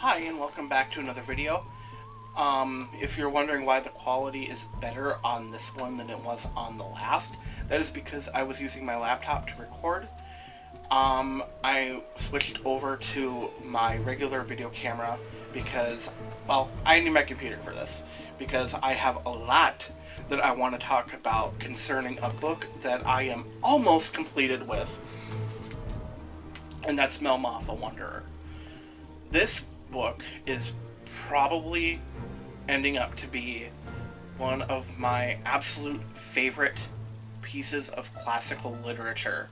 Hi, and welcome back to another video. If you're wondering why the quality is better on this one than it was on the last, that is because I was using my laptop to record. I switched over to my regular video camera because, well, I need my computer for this, because I have a lot that I want to talk about concerning a book that I am almost completed with, and that's Melmoth the Wanderer. This book is probably ending up to be one of my absolute favorite pieces of classical literature.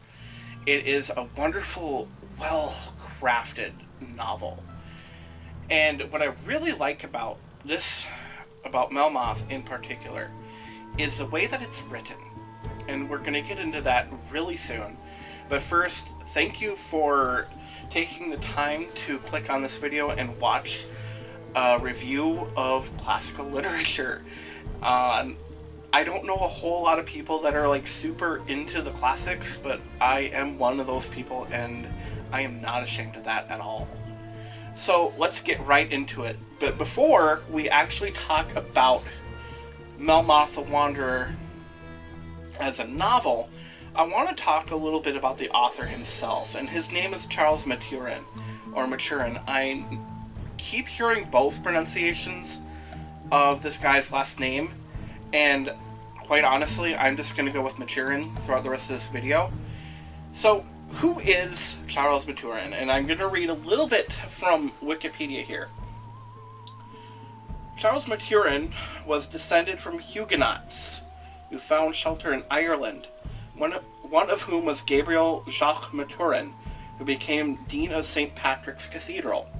It is a wonderful, well-crafted novel. And what I really like about this, about Melmoth in particular, is the way that it's written. And we're going to get into that really soon. But first, thank you for taking the time to click on this video and watch a review of classical literature. I don't know a whole lot of people that are like super into the classics, but I am one of those people, and I am not ashamed of that at all. So let's get right into it. But before we actually talk about Melmoth the Wanderer as a novel, I want to talk a little bit about the author himself, and his name is Charles Maturin, or Maturin. I keep hearing both pronunciations of this guy's last name, and quite honestly, I'm just going to go with Maturin throughout the rest of this video. So, who is Charles Maturin? And I'm going to read a little bit from Wikipedia here. Charles Maturin was descended from Huguenots who found shelter in Ireland, one of whom was Gabriel Jacques Maturin, who became Dean of St. Patrick's Cathedral,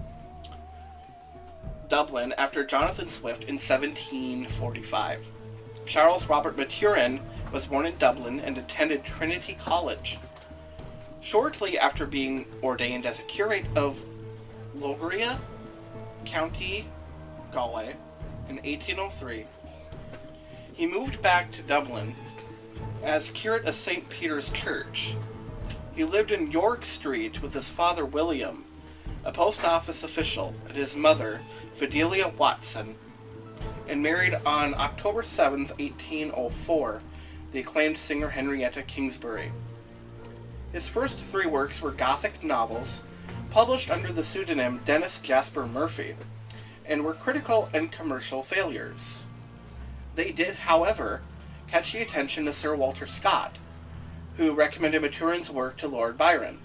Dublin, after Jonathan Swift in 1745. Charles Robert Maturin was born in Dublin and attended Trinity College. Shortly after being ordained as a curate of Lougheria, County Galway, in 1803, he moved back to Dublin as curate of St. Peter's Church. He lived in York Street with his father William, a post office official, and his mother, Fidelia Watson, and married on October 7th, 1804, the acclaimed singer Henrietta Kingsbury. His first three works were Gothic novels, published under the pseudonym Dennis Jasper Murphy, and were critical and commercial failures. They did, however, catch the attention of Sir Walter Scott, who recommended Maturin's work to Lord Byron.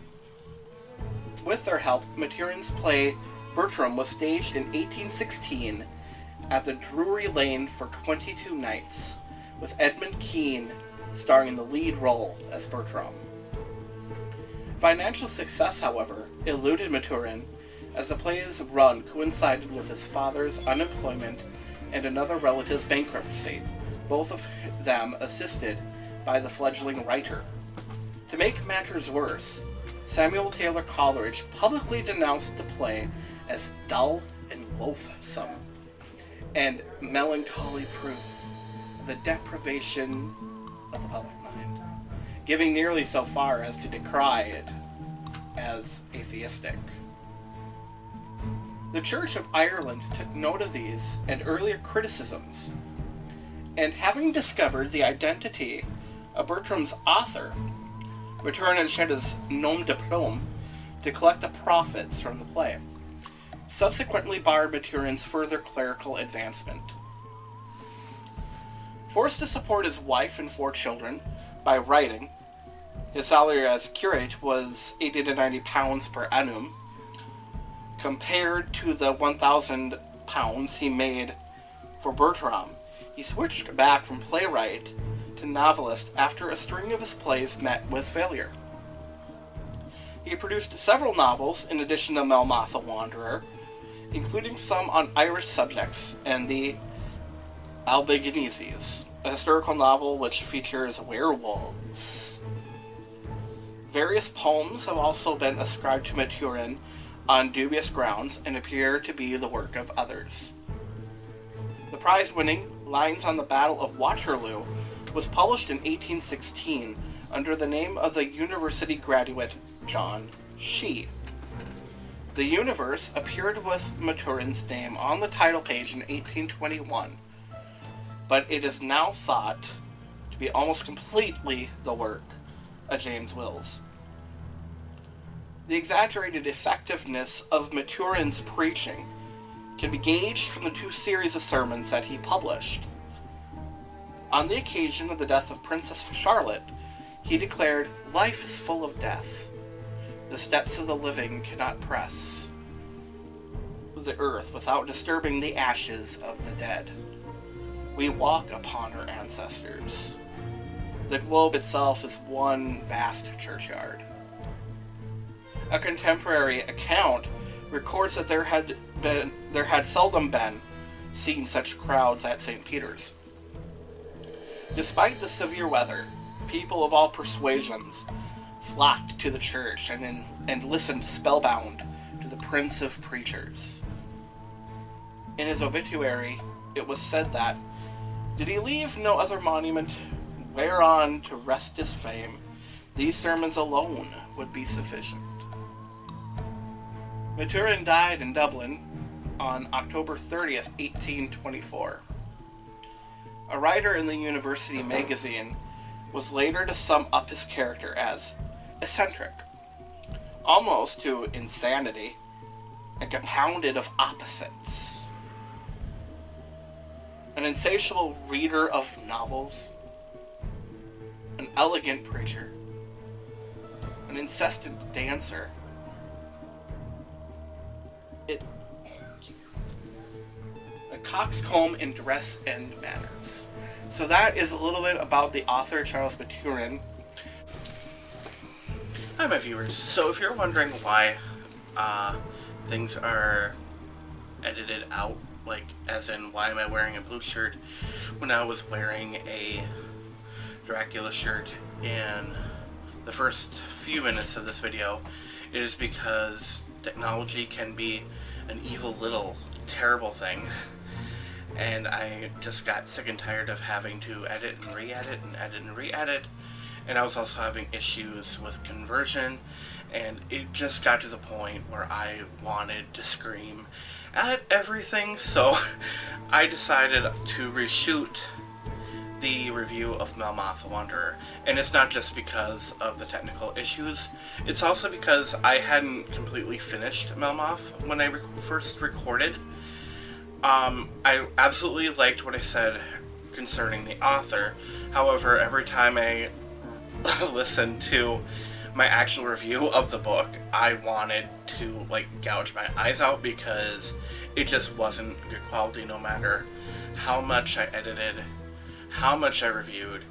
With their help, Maturin's play Bertram was staged in 1816 at the Drury Lane for 22 nights, with Edmund Kean starring in the lead role as Bertram. Financial success, however, eluded Maturin, as the play's run coincided with his father's unemployment and another relative's bankruptcy, both of them assisted by the fledgling writer. To make matters worse, Samuel Taylor Coleridge publicly denounced the play as dull and loathsome, and melancholy proof of the deprivation of the public mind, giving nearly so far as to decry it as atheistic. The Church of Ireland took note of these and earlier criticisms, and having discovered the identity of Bertram's author, Maturin shed his nom de plume to collect the profits from the play, subsequently barred Maturin's further clerical advancement. Forced to support his wife and 4 children by writing, his salary as curate was £80 to £90 per annum, compared to the £1,000 he made for Bertram. He switched back from playwright to novelist after a string of his plays met with failure. He produced several novels in addition to Melmoth the Wanderer, including some on Irish subjects and the Albigeneses, a historical novel which features werewolves. Various poems have also been ascribed to Maturin on dubious grounds and appear to be the work of others. The prize-winning Lines on the Battle of Waterloo was published in 1816 under the name of the university graduate John Shee. The universe appeared with Maturin's name on the title page in 1821, but it is now thought to be almost completely the work of James Wills. The exaggerated effectiveness of Maturin's preaching can be gauged from the 2 series of sermons that he published. On the occasion of the death of Princess Charlotte, he declared, "Life is full of death. The steps of the living cannot press the earth without disturbing the ashes of the dead. We walk upon our ancestors. The globe itself is one vast churchyard." A contemporary account records that there had seldom been seen such crowds at St. Peter's. Despite the severe weather, people of all persuasions flocked to the church and listened spellbound to the Prince of Preachers. In his obituary, it was said that, "Did he leave no other monument whereon to rest his fame, these sermons alone would be sufficient." Maturin died in Dublin on October 30th, 1824. A writer in the University magazine was later to sum up his character as eccentric, almost to insanity, and compounded of opposites. An insatiable reader of novels, an elegant preacher, an incessant dancer, a coxcomb in dress and manners. So that is a little bit about the author, Charles Maturin. Hi, my viewers. So if you're wondering why things are edited out, like as in why am I wearing a blue shirt when I was wearing a Dracula shirt in the first few minutes of this video, it is because technology can be an evil little terrible thing, and I just got sick and tired of having to edit and re-edit and edit and re-edit, and I was also having issues with conversion, and it just got to the point where I wanted to scream at everything, so I decided to reshoot the review of Melmoth the Wanderer. And it's not just because of the technical issues, it's also because I hadn't completely finished Melmoth when I first recorded. I absolutely liked what I said concerning the author. However, every time I listened to my actual review of the book, I wanted to gouge my eyes out because it just wasn't good quality, no matter how much I edited, how much I reviewed,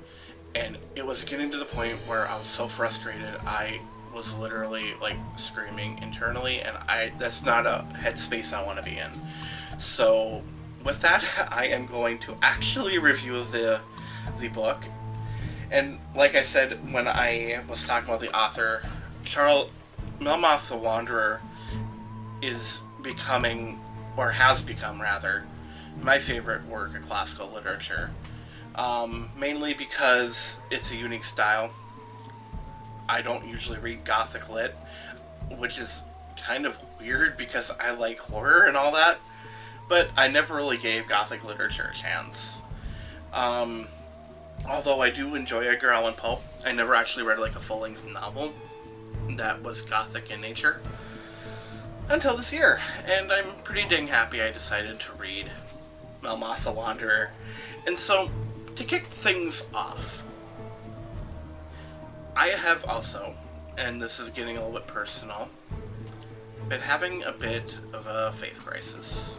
and it was getting to the point where I was so frustrated I was literally screaming internally, and that's not a headspace I want to be in. So with that, I am going to actually review the book. And like I said when I was talking about the author, Melmoth the Wanderer is becoming, or has become rather, my favorite work of classical literature. Mainly because it's a unique style. I don't usually read Gothic lit, which is kind of weird because I like horror and all that, but I never really gave Gothic literature a chance. Although I do enjoy Edgar Allan Poe, I never actually read a full-length novel that was Gothic in nature until this year, and I'm pretty dang happy I decided to read Melmoth the Wanderer. And so, to kick things off, I have also, and this is getting a little bit personal, been having a bit of a faith crisis.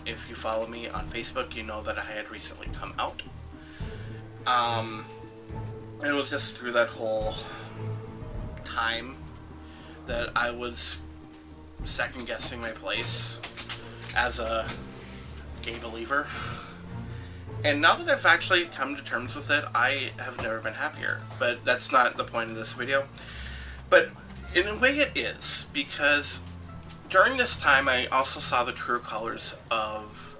If you follow me on Facebook, you know that I had recently come out. And it was just through that whole time that I was second-guessing my place as a gay believer. And now that I've actually come to terms with it, I have never been happier. But that's not the point of this video. But in a way it is, because during this time I also saw the true colors of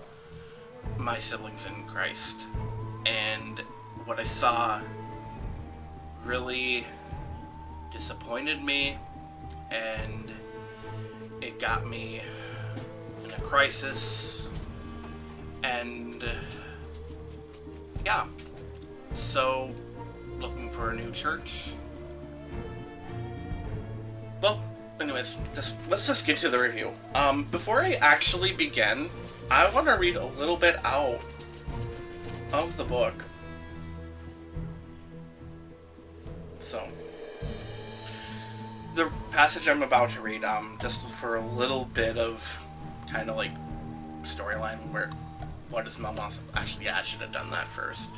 my siblings in Christ. And what I saw really disappointed me and got me in a crisis, and yeah, so looking for a new church. Well, anyways, let's just get to the review. Before I actually begin, I want to read a little bit out of the book. So, the passage I'm about to read, just for a little bit of kind of like storyline, where what is Melmoth? Actually, yeah, I should have done that first.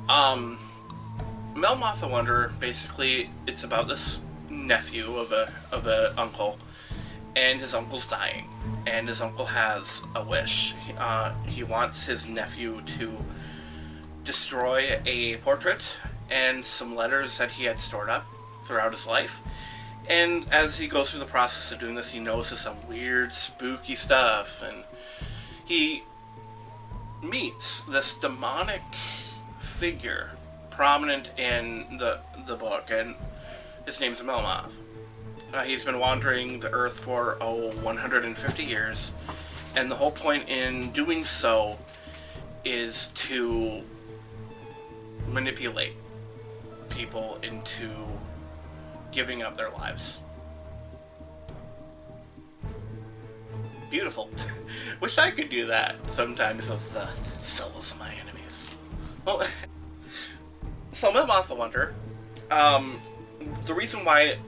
Melmoth the Wanderer, basically, it's about this nephew of a uncle, and his uncle's dying, and his uncle has a wish. He wants his nephew to destroy a portrait and some letters that he had stored up throughout his life. And as he goes through the process of doing this, he notices some weird, spooky stuff, and he meets this demonic figure prominent in the book, and his name's Melmoth. He's been wandering the earth for 150 years, and the whole point in doing so is to manipulate people into giving up their lives. Beautiful. Wish I could do that sometimes with the souls of my enemies. Well, so Melmoth the Wanderer, the reason why it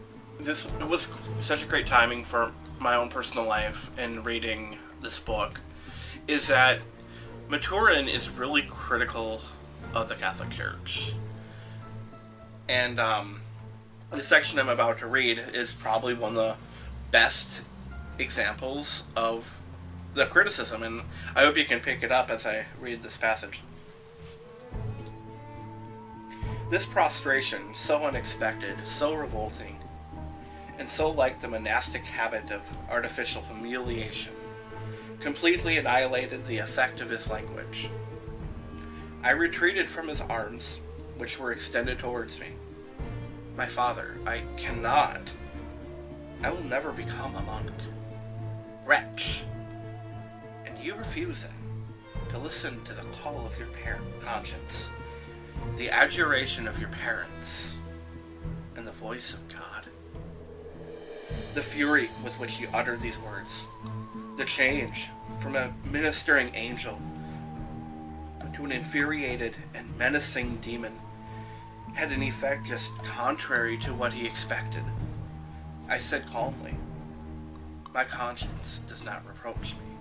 was such a great timing for my own personal life in reading this book is that Maturin is really critical of the Catholic Church. And the section I'm about to read is probably one of the best examples of the criticism, and I hope you can pick it up as I read this passage. This prostration, so unexpected, so revolting, and so like the monastic habit of artificial humiliation, completely annihilated the effect of his language. I retreated from his arms, which were extended towards me. My father, I cannot. I will never become a monk. Wretch! And you refuse, then, to listen to the call of your parent conscience, the adjuration of your parents, and the voice of God. The fury with which you uttered these words, the change from a ministering angel to an infuriated and menacing demon, had an effect just contrary to what he expected. I said calmly, "My conscience does not reproach me.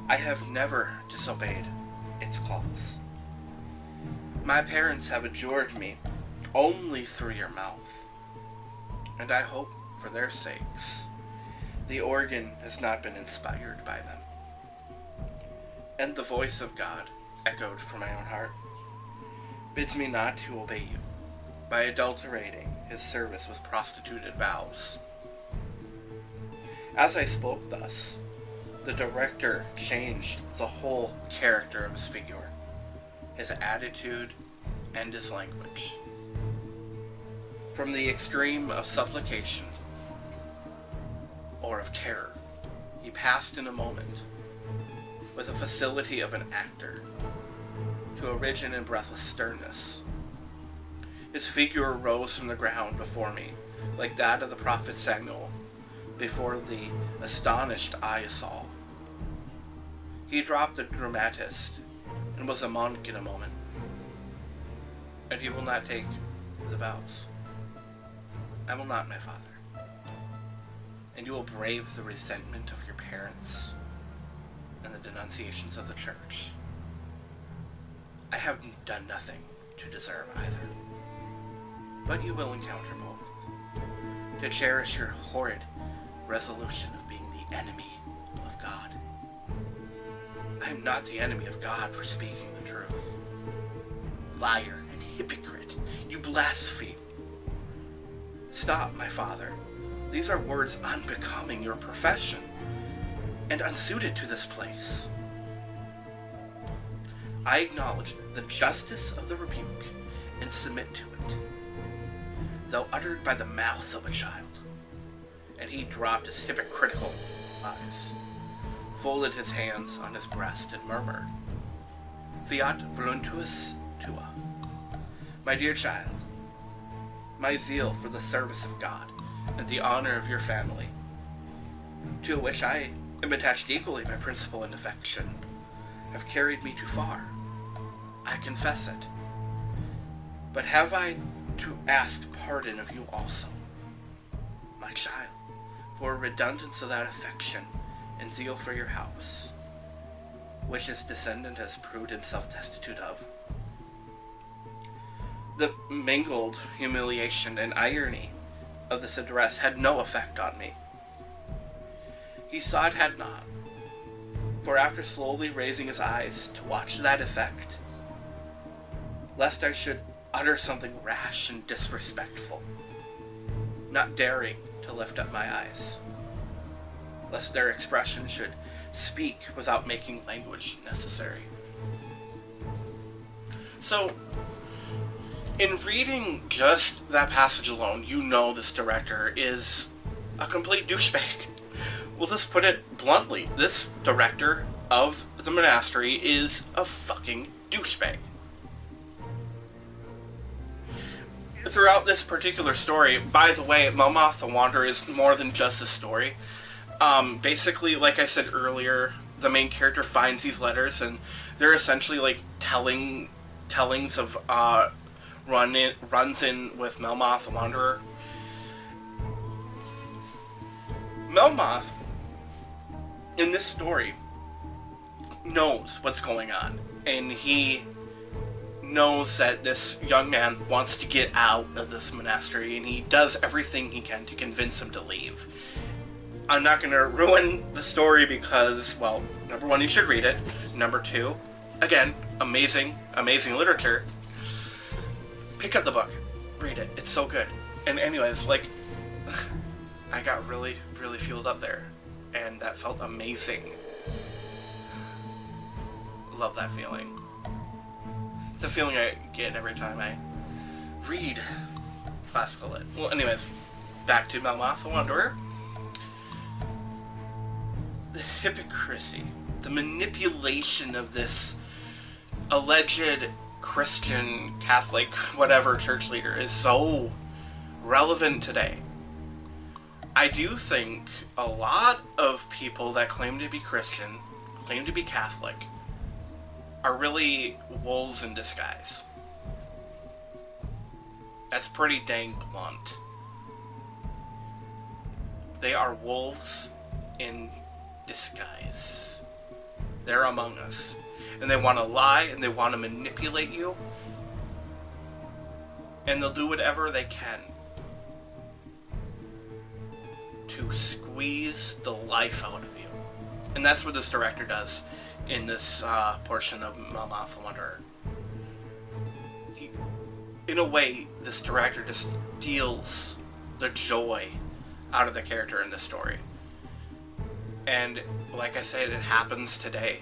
I have never disobeyed its calls. My parents have adjured me only through your mouth, and I hope for their sakes the organ has not been inspired by them." And the voice of God echoed from my own heart, bids me not to obey you by adulterating his service with prostituted vows. As I spoke thus, the director changed the whole character of his figure, his attitude, and his language. From the extreme of supplication or of terror, he passed in a moment, with the facility of an actor, to a rigid and breathless sternness. His figure rose from the ground before me, like that of the prophet Samuel, before the astonished eye of Saul. He dropped the dramatist, and was a monk in a moment. And you will not take the vows. I will not, my father. And you will brave the resentment of your parents and the denunciations of the church. I have done nothing to deserve either. But you will encounter both, to cherish your horrid resolution of being the enemy of God. I am not the enemy of God for speaking the truth. Liar and hypocrite, you blaspheme. Stop, my father. These are words unbecoming your profession, and unsuited to this place. I acknowledge the justice of the rebuke, and submit to it, though uttered by the mouth of a child. and he dropped his hypocritical eyes, folded his hands on his breast, and murmured, Fiat voluntas tua. My dear child, my zeal for the service of God and the honor of your family, to which I am attached equally by principle and affection, have carried me too far. I confess it. But have I to ask pardon of you also, my child, for redundance of that affection and zeal for your house, which his descendant has proved himself destitute of? The mingled humiliation and irony of this address had no effect on me. He saw it had not, for after slowly raising his eyes to watch that effect, lest I should utter something rash and disrespectful, not daring to lift up my eyes, lest their expression should speak without making language necessary. So, in reading just that passage alone, you know this director is a complete douchebag. We'll just put it bluntly. This director of The Monastery is a fucking douchebag. Throughout this particular story, by the way, Melmoth the Wanderer is more than just a story. Basically, like I said earlier, the main character finds these letters, and they're essentially like tellings of runs in with Melmoth the Wanderer. Melmoth, in this story, knows what's going on, and he knows that this young man wants to get out of this monastery, and he does everything he can to convince him to leave. I'm not going to ruin the story because, well, number one, you should read it. Number two, again, amazing literature. Pick up the book. Read it. It's so good. And anyways, like, I got really, really fueled up there. And that felt amazing. Love that feeling. It's a feeling I get every time I read classical lit. Well, anyways, back to Melmoth the Wanderer. The hypocrisy, the manipulation of this alleged Christian, Catholic, whatever church leader is so relevant today. I do think a lot of people that claim to be Christian, claim to be Catholic, are really wolves in disguise. That's pretty dang blunt. They are wolves in disguise. They're among us. And they want to lie, and they want to manipulate you. And they'll do whatever they can to squeeze the life out of you. And that's what this director does in this portion of Melmoth the Wanderer. In a way, this director just steals the joy out of the character in this story. And like I said, it happens today.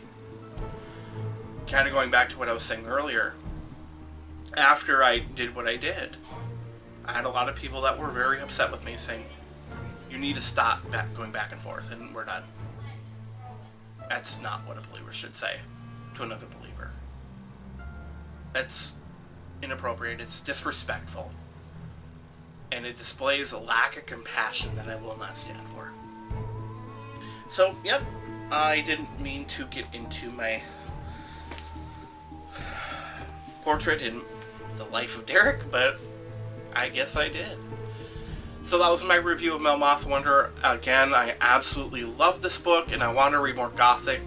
Kind of going back to what I was saying earlier, after I did what I did, I had a lot of people that were very upset with me, saying, you need to stop going back and forth, and we're done. That's not what a believer should say to another believer. That's inappropriate, it's disrespectful, and it displays a lack of compassion that I will not stand for. So, yep, I didn't mean to get into my portrait in the life of Derek, but I guess I did. So that was my review of Melmoth the Wanderer. Again, I absolutely love this book, and I want to read more Gothic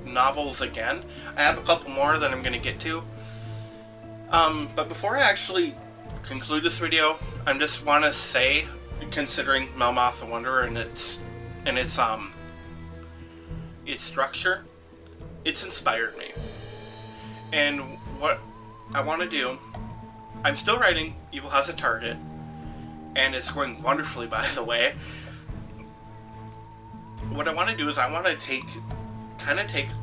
novels again. I have a couple more that I'm going to get to. But before I actually conclude this video, I just want to say, considering Melmoth the Wanderer and its structure, it's inspired me. And what I want to do, I'm still writing Evil Has a Target, and it's going wonderfully, by the way. What I want to do is I want to take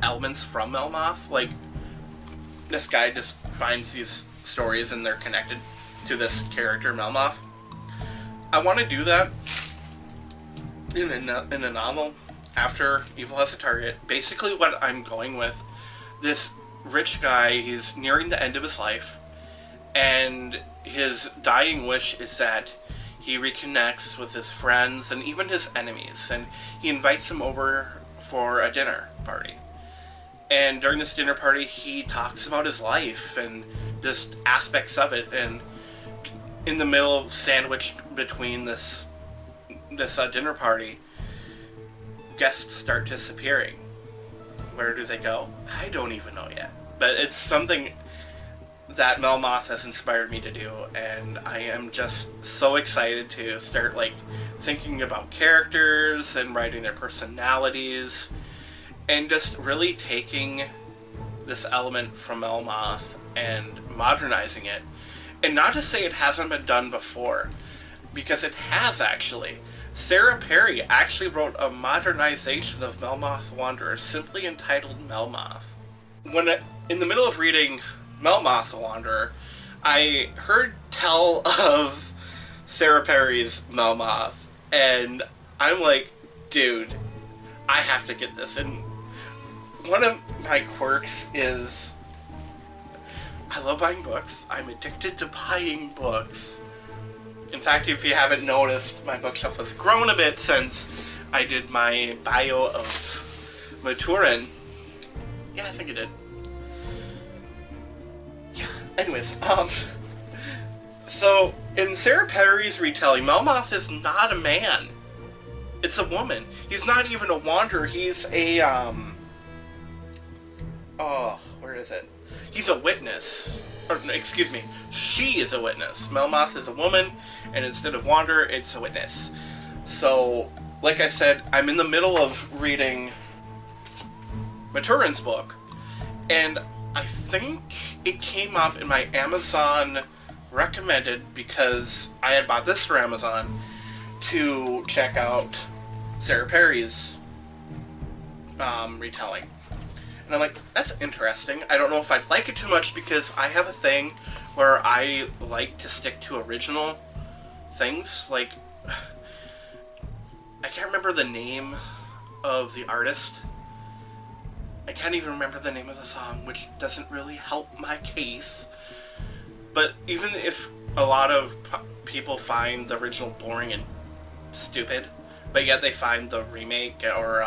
elements from Melmoth, like this guy just finds these stories and they're connected to this character, Melmoth. I want to do that, in a novel after Evil Has a Target, basically what I'm going with, this rich guy, he's nearing the end of his life, and his dying wish is that he reconnects with his friends and even his enemies, and he invites them over for a dinner party. And during this dinner party, he talks about his life and just aspects of it, and in the middle, sandwiched between this dinner party, guests start disappearing. Where do they go? I don't even know yet. But it's something that Melmoth has inspired me to do, and I am just so excited to start thinking about characters and writing their personalities, and just really taking this element from Melmoth and modernizing it. And not to say it hasn't been done before, because it has actually. Sarah Perry actually wrote a modernization of Melmoth the Wanderer simply entitled Melmoth. In the middle of reading Melmoth the Wanderer, I heard tell of Sarah Perry's Melmoth, and I'm like, dude, I have to get this. And one of my quirks is I love buying books. I'm addicted to buying books. In fact, if you haven't noticed, my bookshelf has grown a bit since I did my bio of Maturin. Yeah, I think it did. Yeah, anyways, so in Sarah Perry's retelling, Melmoth is not a man. It's a woman. He's not even a wanderer. He's a, where is it? He's a witness. Or, excuse me, she is a witness. Melmoth is a woman, and instead of wanderer, it's a witness. So, like I said, I'm in the middle of reading Maturin's book, and I think it came up in my Amazon recommended because I had bought this for Amazon to check out Sarah Perry's retelling. And I'm like, that's interesting. I don't know if I'd like it too much because I have a thing where I like to stick to original things. Like, I can't remember the name of the artist. I can't even remember the name of the song, which doesn't really help my case. But even if a lot of people find the original boring and stupid, but yet they find the remake or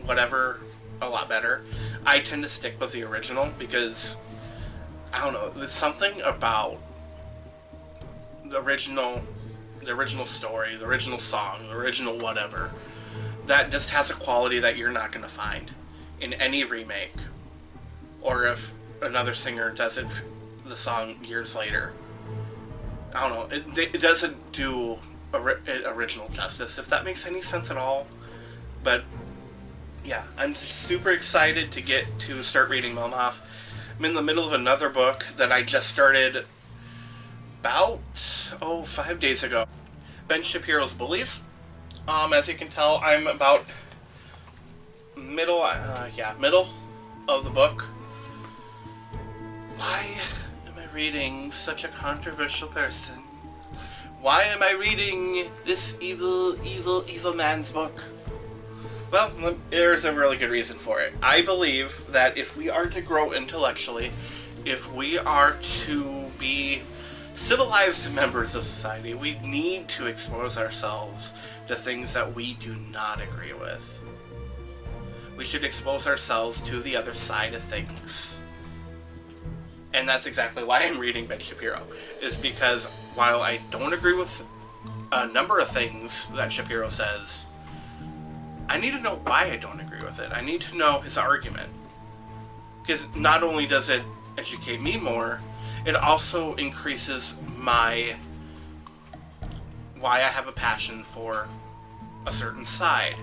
whatever a lot better, I tend to stick with the original because, I don't know, there's something about the original story, the original song, the original whatever, that just has a quality that you're not going to find in any remake, or if another singer does the song years later. I don't know, it doesn't do original justice, if that makes any sense at all. But yeah, I'm super excited to start reading Melmoth. I'm in the middle of another book that I just started about 5 days ago. Ben Shapiro's Bullies. As you can tell, I'm about middle of the book. Why am I reading such a controversial person? Why am I reading this evil man's book? Well, there's a really good reason for it. I believe that if we are to grow intellectually, if we are to be civilized members of society, we need to expose ourselves to things that we do not agree with. We should expose ourselves to the other side of things. And that's exactly why I'm reading Ben Shapiro, is because while I don't agree with a number of things that Shapiro says, I need to know why I don't agree with it. I need to know his argument. Because not only does it educate me more, it also increases why I have a passion for a certain side.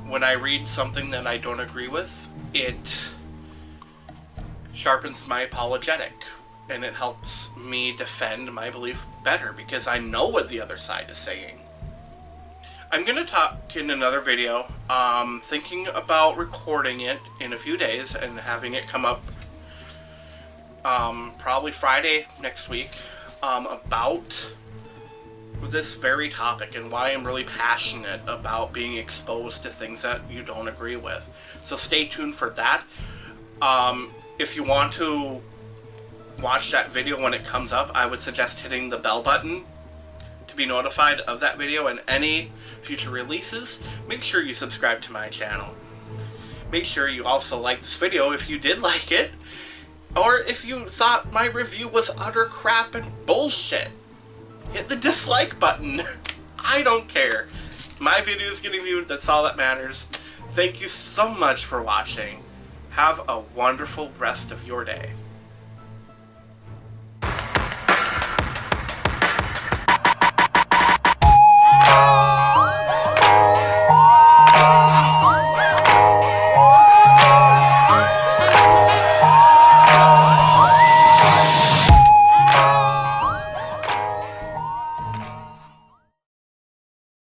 When I read something that I don't agree with, it sharpens my apologetic, and it helps me defend my belief better because I know what the other side is saying. I'm going to talk in another video, thinking about recording it in a few days and having it come up probably Friday next week, about this very topic and why I'm really passionate about being exposed to things that you don't agree with. So stay tuned for that. If you want to watch that video when it comes up, I would suggest hitting the bell button to be notified of that video and any future releases. Make sure you subscribe to my channel. Make sure you also like this video if you did like it, or if you thought my review was utter crap and bullshit. Hit the dislike button. I don't care. My video is getting viewed, that's all that matters. Thank you so much for watching. Have a wonderful rest of your day.